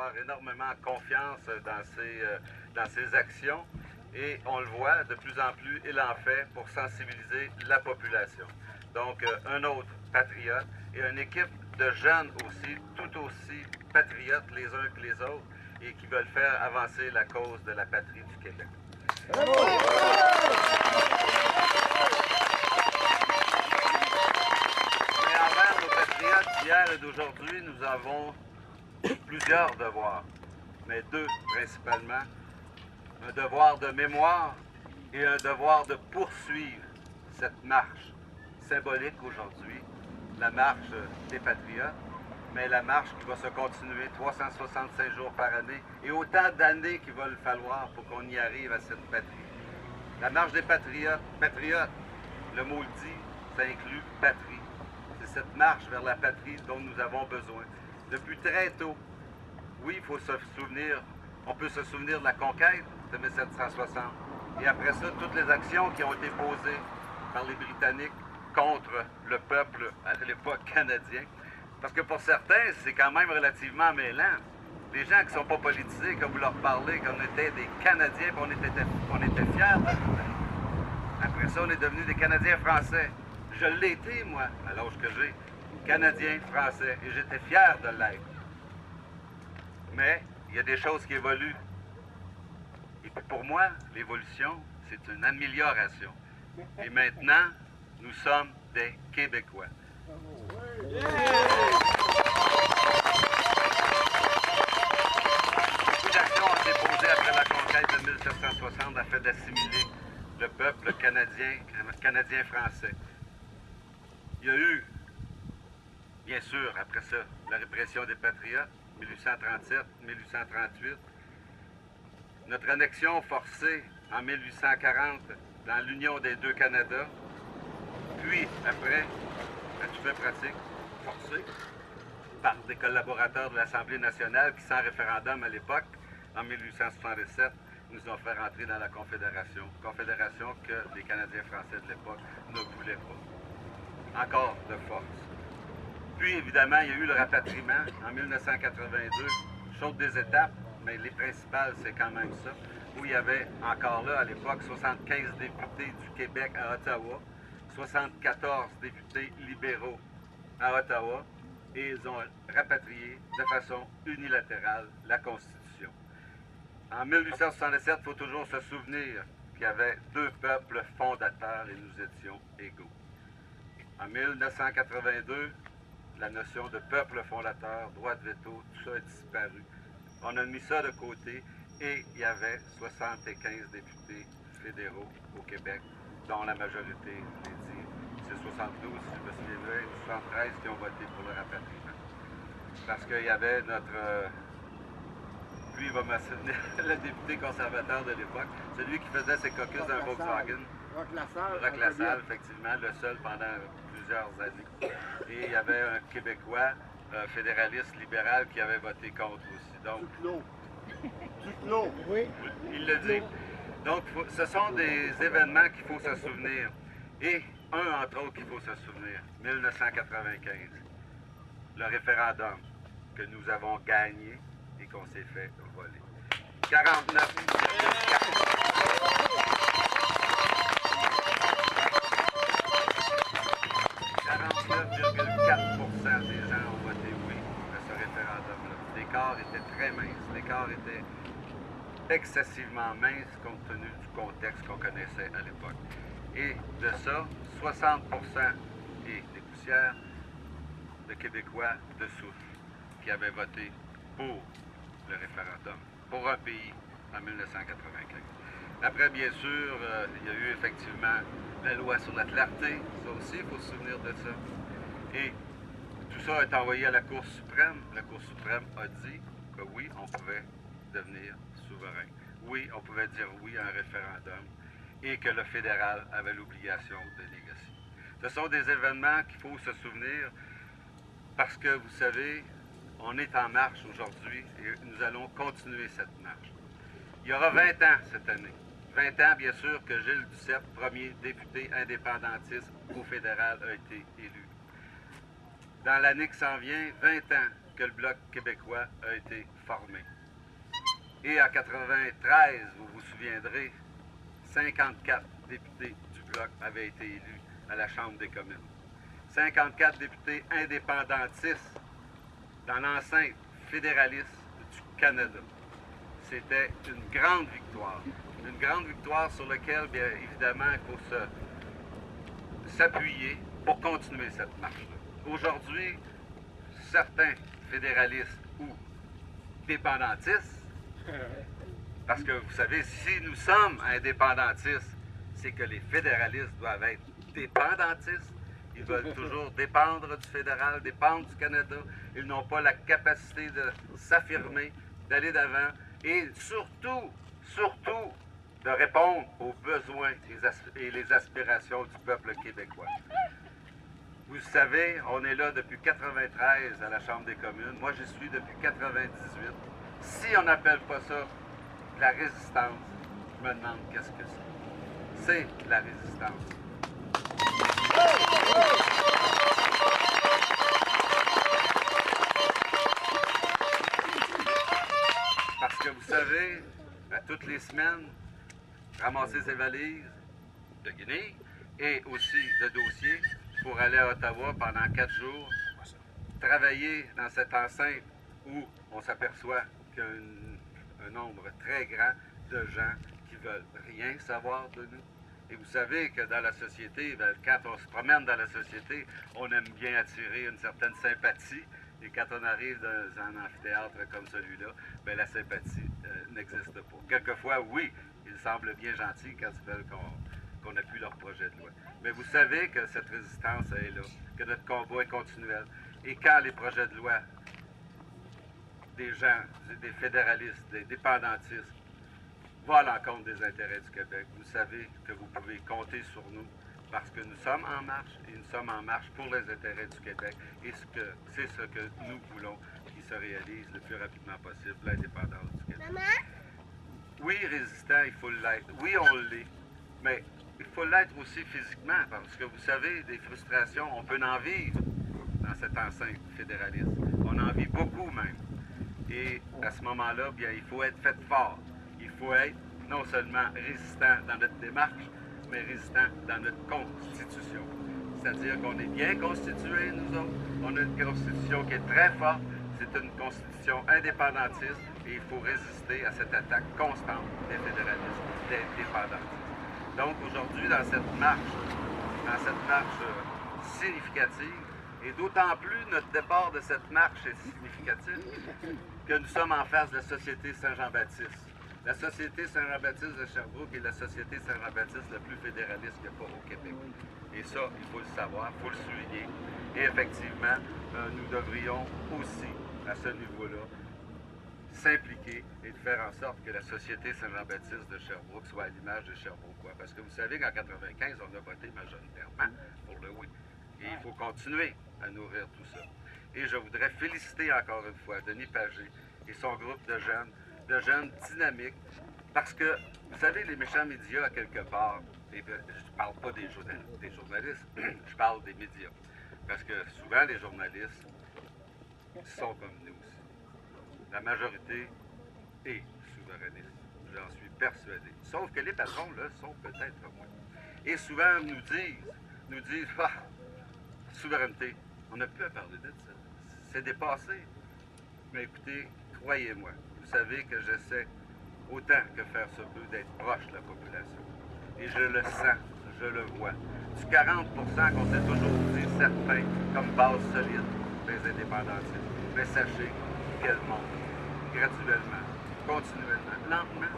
avoir énormément confiance dans ses actions et on le voit de plus en plus, il en fait pour sensibiliser la population. Donc, un autre patriote et une équipe de jeunes aussi, tout aussi patriotes les uns que les autres et qui veulent faire avancer la cause de la patrie du Québec. Mais envers nos patriotes d'hier et d'aujourd'hui, nous avons plusieurs devoirs, mais deux principalement. Un devoir de mémoire et un devoir de poursuivre cette marche symbolique aujourd'hui, la marche des patriotes, mais la marche qui va se continuer 365 jours par année et autant d'années qu'il va le falloir pour qu'on y arrive à cette patrie. La marche des patriotes, le mot le dit, ça inclut patrie. C'est cette marche vers la patrie dont nous avons besoin. Depuis très tôt, oui, il faut se souvenir, on peut se souvenir de la conquête de 1760. Et après ça, toutes les actions qui ont été posées par les Britanniques contre le peuple à l'époque canadien. Parce que pour certains, c'est quand même relativement mêlant. Les gens qui ne sont pas politisés, quand vous leur parlez qu'on était des Canadiens, on était fiers de nous. Après ça, on est devenus des Canadiens français. Je l'ai été, moi, à l'âge que j'ai. Canadien français. Et j'étais fier de l'être. Mais il y a des choses qui évoluent. Et puis pour moi, l'évolution, c'est une amélioration. Et maintenant, nous sommes des Québécois. Beaucoup d'actions ont été posées après la conquête de 1760 afin d'assimiler le peuple canadien-français. Il y a eu, bien sûr, après ça, la répression des Patriotes, 1837-1838, notre annexion forcée en 1840 dans l'union des deux Canadas, puis après, à tout fait pratique, forcée par des collaborateurs de l'Assemblée nationale qui, sans référendum à l'époque, en 1867, nous ont fait rentrer dans la Confédération. Confédération que les Canadiens français de l'époque ne voulaient pas. Encore de force. Puis, évidemment, il y a eu le rapatriement en 1982, chaude des étapes, mais les principales, c'est quand même ça, où il y avait encore là, à l'époque, 75 députés du Québec à Ottawa, 74 députés libéraux à Ottawa, et ils ont rapatrié de façon unilatérale la Constitution. En 1867, il faut toujours se souvenir qu'il y avait deux peuples fondateurs et nous étions égaux. En 1982, la notion de peuple fondateur, droit de veto, tout ça a disparu. On a mis ça de côté et il y avait 75 députés fédéraux au Québec, dont la majorité, je l'ai dit, c'est 72, si je me souviens bien, 73 qui ont voté pour le rapatriement. Parce qu'il y avait notre... lui, il va me souvenir, le député conservateur de l'époque, celui qui faisait ses caucus d'un Volkswagen. Roch Lassalle, effectivement, le seul pendant plusieurs années. Et il y avait un Québécois, un fédéraliste libéral, qui avait voté contre aussi. Donc, Duclos. Oui. Il le dit. Donc, ce sont des événements qu'il faut se souvenir. Et un, entre autres, qu'il faut se souvenir, 1995, le référendum que nous avons gagné et qu'on s'est fait voler. 49,4% des gens ont voté oui à ce référendum-là. L'écart était très mince. L'écart était excessivement mince compte tenu du contexte qu'on connaissait à l'époque. Et de ça, 60% et des poussières de Québécois de souche qui avaient voté pour le référendum, pour un pays en 1995. Après, bien sûr, il y a eu effectivement la loi sur la clarté, ça aussi, il faut se souvenir de ça. Et tout ça est envoyé à la Cour suprême. La Cour suprême a dit que oui, on pouvait devenir souverain. Oui, on pouvait dire oui à un référendum et que le fédéral avait l'obligation de négocier. Ce sont des événements qu'il faut se souvenir parce que, vous savez, on est en marche aujourd'hui et nous allons continuer cette marche. Il y aura 20 ans cette année. 20 ans, bien sûr, que Gilles Duceppe, premier député indépendantiste au fédéral, a été élu. Dans l'année qui s'en vient, 20 ans que le Bloc québécois a été formé. Et en 93, vous vous souviendrez, 54 députés du Bloc avaient été élus à la Chambre des communes. 54 députés indépendantistes dans l'enceinte fédéraliste du Canada. C'était une grande victoire sur laquelle, bien évidemment, il faut s'appuyer pour continuer cette marche-là. Aujourd'hui, certains fédéralistes ou dépendantistes, parce que vous savez, si nous sommes indépendantistes, c'est que les fédéralistes doivent être dépendantistes. Ils veulent toujours dépendre du fédéral, dépendre du Canada. Ils n'ont pas la capacité de s'affirmer, d'aller d'avant et surtout de répondre aux besoins et les aspirations du peuple québécois. Vous savez, on est là depuis 93 à la Chambre des communes. Moi, j'y suis depuis 98. Si on n'appelle pas ça la résistance, je me demande qu'est-ce que c'est. C'est la résistance. Parce que vous savez, à toutes les semaines, ramasser ses valises de Guinée et aussi de dossiers pour aller à Ottawa pendant 4 jours, travailler dans cette enceinte où on s'aperçoit qu'il y a un nombre très grand de gens qui veulent rien savoir de nous. Et vous savez que dans la société, bien, quand on se promène dans la société, on aime bien attirer une certaine sympathie. Et quand on arrive dans un amphithéâtre comme celui-là, bien, la sympathie n'existe pas. Quelquefois, oui, ils semblent bien gentils quand ils veulent qu'on appuie leur projet de loi. Mais vous savez que cette résistance est là, que notre combat est continuel. Et quand les projets de loi des gens, des fédéralistes, des dépendantistes, vont à l'encontre des intérêts du Québec, vous savez que vous pouvez compter sur nous parce que nous sommes en marche et nous sommes en marche pour les intérêts du Québec et c'est ce que nous voulons qu'il se réalise le plus rapidement possible, l'indépendance du Québec. Maman? Oui, résistant, il faut l'être. Oui, on l'est, mais il faut l'être aussi physiquement parce que vous savez, des frustrations, on peut en vivre dans cette enceinte fédéraliste. On en vit beaucoup même. Et à ce moment-là, bien, il faut être fait fort. Il faut être non seulement résistant dans notre démarche, mais résistant dans notre constitution. C'est-à-dire qu'on est bien constitués, nous autres. On a une constitution qui est très forte. C'est une constitution indépendantiste et il faut résister à cette attaque constante des fédéralistes, des dépendantistes. Donc aujourd'hui, dans cette marche significative, et d'autant plus notre départ de cette marche est significatif que nous sommes en face de la Société Saint-Jean-Baptiste. La Société Saint-Jean-Baptiste de Sherbrooke est la Société Saint-Jean-Baptiste la plus fédéraliste qu'il n'y a pas au Québec. Et ça, il faut le savoir, il faut le souligner. Et effectivement, nous devrions aussi, à ce niveau-là, s'impliquer et de faire en sorte que la Société Saint-Jean-Baptiste de Sherbrooke soit à l'image de Sherbrookeois. Parce que vous savez qu'en 1995, on a voté majoritairement pour le oui. Et il faut continuer à nourrir tout ça. Et je voudrais féliciter encore une fois Denis Pagé et son groupe de jeunes dynamiques, parce que, vous savez, les méchants médias, à quelque part, et je ne parle pas des journalistes, je parle des médias, parce que souvent les journalistes sont comme nous aussi. La majorité est souverainiste, j'en suis persuadé. Sauf que les patrons, là, sont peut-être moins. Et souvent nous disent, ah, souveraineté, on n'a plus à parler de ça. C'est dépassé. Mais écoutez, croyez-moi, vous savez que j'essaie autant que faire se peut d'être proche de la population. Et je le sens, je le vois. Du 40 qu'on s'est toujours dit certains comme base solide des indépendantistes. Mais sachez qu'elle monte graduellement, continuellement, lentement,